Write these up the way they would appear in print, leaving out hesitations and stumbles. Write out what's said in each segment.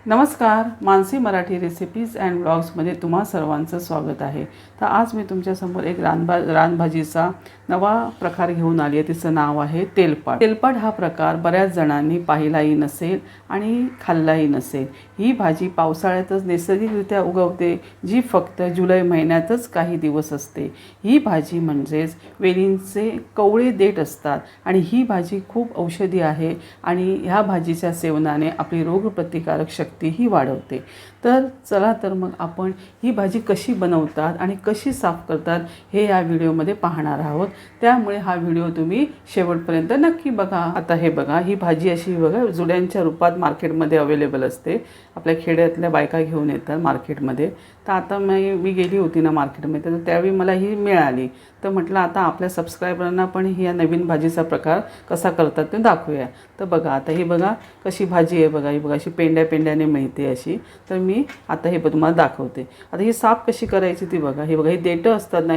नमस्कार, Mansi Marathi recipes and ब्लॉग्समध्ये तुम्हा सर्वांचं स्वागत आहे। तर आज मी तुमच्यासमोर एक रानभाजीचा नवा प्रकार घेऊन आली आहे। तिचं नाव आहे तेलपाट। तेलपाट हा प्रकार बऱ्याच जणांनी पाहिलाही नसेल आणि खाल्लाही नसेल। ही भाजी पावसाळ्यातच नैसर्गिकरित्या उगवते, जी फक्त जुलै महिन्यातच काही दिवस असते। ही भाजी म्हणजेच वेलींचे कवळे देठ असतात आणि ही भाजी खूप औषधी आहे आणि ह्या भाजीच्या सेवनाने आपली रोगप्रतिकारक शक्ती ही वाढवते। तर चला तर मग आपण ही भाजी कशी बनवतात आणि कशी साफ करतात हे या व्हिडिओमध्ये पाहणार आहोत। त्यामुळे हा व्हिडिओ तुम्ही शेवटपर्यंत नक्की बघा। आता हे बघा, ही भाजी अशी बघा जुड्यांच्या रूपात मार्केटमध्ये अवेलेबल असते। आपल्या खेड्यातल्या बायका घेऊन येतात मार्केटमध्ये। तर आता मी गेली होती ना मार्केटमध्ये, तर त्यावेळी मला ही मिळाली। तर म्हटलं आता आपल्या सबस्क्रायबरांना पण ही या नवीन भाजीचा प्रकार कसा करतात ते दाखवूया। तर बघा, आता ही बघा कशी भाजी आहे बघा, ही बघा अशी पेंड्याने मिळते अशी। तर मी आता हे तुम्हाला दाखवते। आता ही साफ कशी करायची ती बघा। ही बघा, ही देठं असतात ना,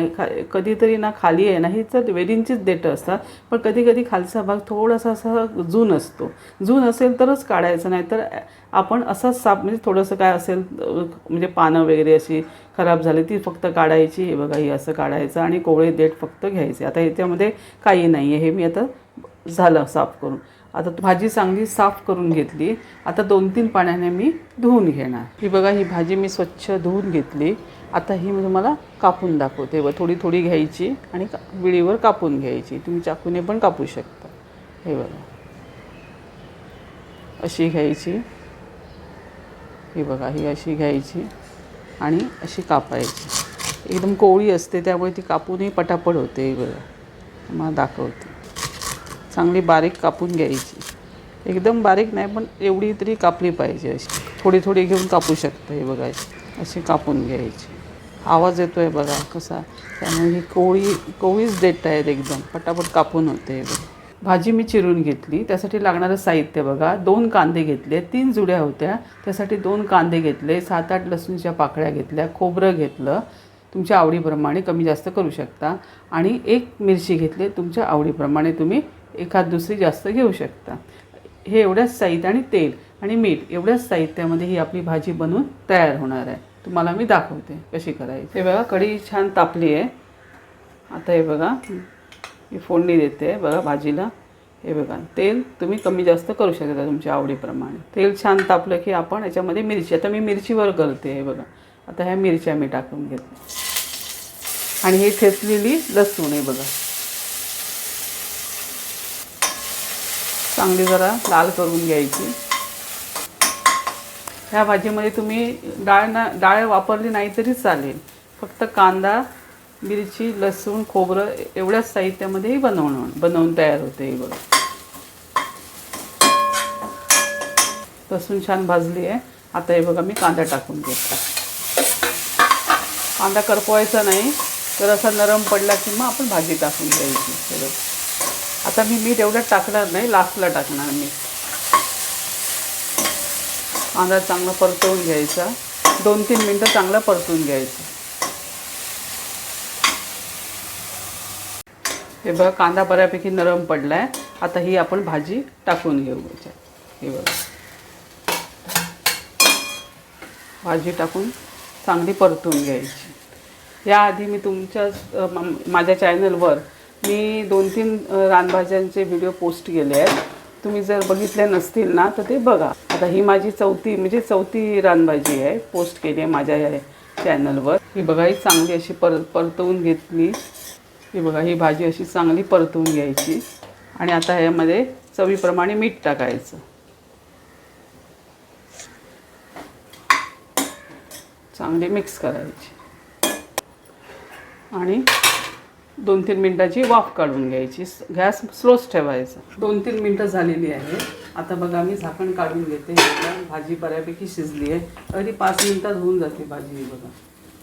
कधीतरी ना खाली आहे ना, ही तर वेलींचीच देठं असतात, पण कधी कधी खालचा भाग थोडासा असा जून असतो। जून असेल तरच काढायचं, नाही तर आपण असंच साफ म्हणजे थोडंसं काय असेल म्हणजे पानं वगैरे अशी खराब झाली ती फक्त काढायची। हे बघा, ही असं काढायचं आणि कोवळे देठ फक्त घ्यायचे। आता याच्यामध्ये काही नाही आहे, हे मी आता झालं साफ करून। आता भाजी चांगली साफ करून घेतली। आता 2-3 पाण्याने मी धुवून घेणार। ही बघा, ही भाजी मी स्वच्छ धुवून घेतली। आता ही मी तुम्हाला कापून दाखवते। थोडी थोडी घ्यायची आणि विळीवर कापून घ्यायची। तुम्ही चाकूने पण कापू शकता। हे बघा, अशी घ्यायची। ही बघा, ही अशी घ्यायची आणि अशी कापायची। एकदम कोवळी असते त्यामुळे ती कापूनही पटापट होते। हे बघा, तुम्हाला दाखवते। चांगली बारीक कापून घ्यायची, एकदम बारीक नाही पण एवढी तरी कापली पाहिजे। अशी थोडी थोडी घेऊन कापू शकता। हे बघा, अशी कापून घ्यायची। आवाज येतो आहे बघा कसा, त्यामुळे ही कोवळीच देठ आहेत, एकदम पटापट कापून होते। हे बघा, भाजी मी चिरून घेतली। त्यासाठी लागणारं साहित्य बघा, 2 कांदे घेतले, 3 जुड्या होत्या त्यासाठी 2 कांदे घेतले, 7-8 लसूणच्या पाकळ्या घेतल्या, खोबरं घेतलं, तुमच्या आवडीप्रमाणे कमी जास्त करू शकता, आणि 1 मिरची घेतली, तुमच्या आवडीप्रमाणे तुम्ही एखाद दुसरी जास्त घेऊ शकता। हे एवढ्याच साहित्य आणि तेल आणि मीठ एवढ्याच साहित्यामध्ये ही आपली भाजी बनवून तयार होणार आहे। तुम्हाला मी दाखवते कशी करायची। हे बघा, कढई छान तापली आहे। आता हे बघा, मी फोडणी देते बघा भाजीला। हे बघा, तेल तुम्ही कमी जास्त करू शकता तुमच्या आवडीप्रमाणे। तेल छान तापलं की आपण याच्यामध्ये मिरची, आता मी मिरचीवर करते। हे बघा, आता ह्या मिरच्या मी टाकून घेतल्या आणि ही ठेचलेली लसूण आहे बघा, चांगली जरा लाल करून घ्यायची। ह्या भाजीमध्ये तुम्ही डाळ वापरली नाही तरी चालेल, फक्त कांदा, मिरची, लसूण, खोबरं एवढ्याच साहित्यामध्येही बनवून तयार होते। हे बघा, लसूण छान भाजली आहे। आता हे बघा, मी कांदा टाकून घेतला। कांदा करपवायचा नाही, तर असा नरम पडला की मग आपण भाजी टाकून घ्यायची। हे बघा, आता मी मीठ एवढ्यात टाकणार नाही, लास्टला टाकणार मी। कांदा चांगला परतवून घ्यायचा, 2-3 मिनटं चांगला परतवून घ्यायचा। हे बघा, कांदा बऱ्यापैकी नरम पडला आहे। आता ही आपण भाजी टाकून घेऊ याच्यात। हे बघा, भाजी टाकून चांगली परतवून घ्यायची। याआधी मी माझ्या चॅनलवर मी 2-3 रानभाज्यांचे व्हिडिओ पोस्ट केले आहेत। तुम्ही जर बघितले नसतील ना तर ते बघा। आता ही माझी चौथी रानभाजी आहे, पोस्ट केली आहे माझ्या या चॅनलवर। ही बघा, ही चांगली अशी परतवून घेतली। ही बघा, ही भाजी अशी चांगली परतवून घ्यायची आणि आता ह्यामध्ये चवीप्रमाणे मीठ टाकायचं। चांगली मिक्स करायची आणि 2-3 मिनटाची वाफ काढून घ्यायची। गॅस स्लोच ठेवायचा। 2-3 मिनटं झालेली आहे। आता बघा, मी झाकण काढून घेते। भाजी बऱ्यापैकी शिजली आहे, अगदी 5 मिनटात होऊन जाते भाजी। ही बघा,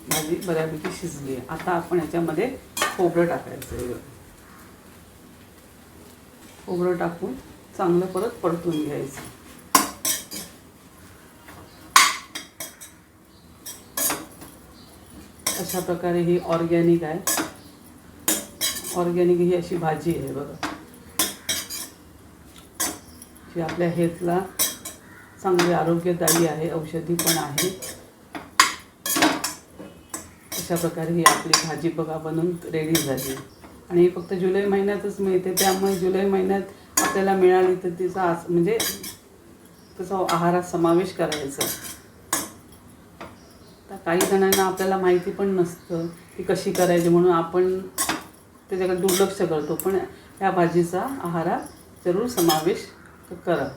भाजी बऱ्यापैकी शिजली आहे। आता आपण ह्याच्यामध्ये खोबरं टाकायचं। खोबरं टाकून चांगलं परत परतून घ्यायचं। अशा प्रकारे ही ऑर्गॅनिक आहे, ऑर्गॅनिक ही अशी भाजी आहे बघा, जी आपल्या हेल्थला चांगली आरोग्यदायी आहे, औषधी पण आहे. अशा प्रकारे ही आपली भाजी बघा बनून रेडी झाली. आणि ही फक्त जुलै महिन्यातच मिळते, त्यामुळे जुलै महिन्यात आपल्याला मिळाली तर तिचा म्हणजे त्याचा आहारात समावेश करायचा. तर काही जणांना आपल्याला माहिती पण नसतं की कशी करायची, म्हणून आपण त्याच्याकडे दुर्लक्ष करतो. पण या भाजीचा आहारात जरूर समावेश करा.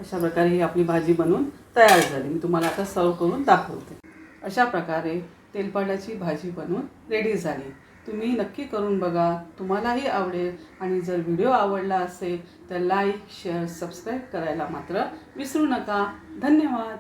अशा प्रकारे ही आपली भाजी बनवून तयार झाली. मी तुम्हाला आता सर्व करून दाखवते. अशा प्रकारे तेलपाटाची भाजी बनवून रेडी झाली. तुम्ही नक्की करून बघा, तुम्हालाही आवडेल. आणि जर व्हिडिओ आवडला असेल तर लाईक, शेअर, सबस्क्राईब करायला मात्र विसरू नका. धन्यवाद.